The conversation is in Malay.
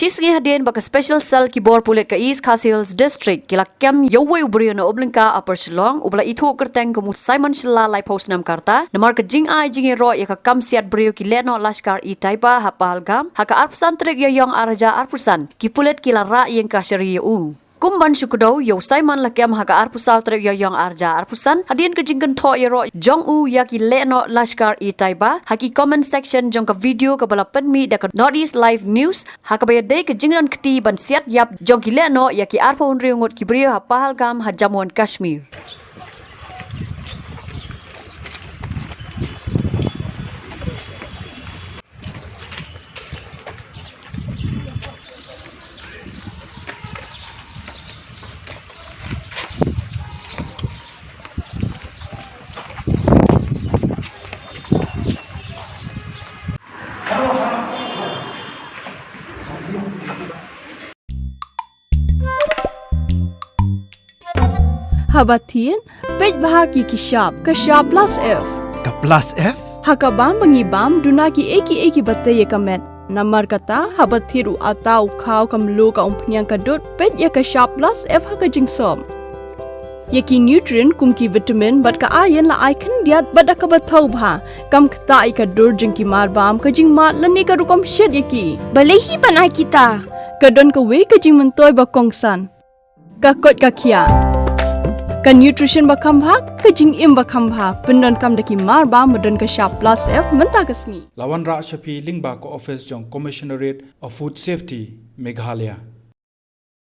Shisngi hadin baka special cell ki bor Pulit ka East Khasi Hills District kila kem yowai ubrio na oblinka upper Shillong ubla itu kerteng kamu Simon Shilla lai post nam karta namar ka Jingiaroh ya ka kam siat brio ki Lehnoh Lashkar-E-Taiba hapalgam haka arpusan trek yoyong araja arpusan ki Pulit kila Ïing Kashari Kumban syukudau yo Simon lakiam haka arpusau trek yoyong arja arpusan hadin ke jingkan tho yero jong yaki Lehnoh Lashkar-E-Taiba haki comment section jong ka video ka bala penmi da ka Northeast Live News haka bayadai ke jingkan keti ban siat yap jong ki Lehnoh yaki arpa unriungot ki brio ha pahalgam ha Jammu and Kashmir. Habatin, pej bahagi kishab, kashab plus F. Ka plus F? Hakabam bangibam dunaki eki batay kamet. Namar kata habathiru atau kau kamlu ka umpnyang kadut pej ya kashab plus F haka jingsom. Yaki nutrient kumki vitamin bat ka iron la icon diat bat akabatau bha. Kam kata ikadur jingki marbam ka jing mat lani ka rukom shed yaki. Balehi banai kita. Kadon ka we ka jing mentoy bakongsan. Ka kot ka kia. Ka nutrition bakam bha ka jing im bakam bha pendon kam daki marba modon ka sharp plus F menta kasni Lawan Ra Shafi Lingba ko office jong Commissionerate of Food Safety Meghalaya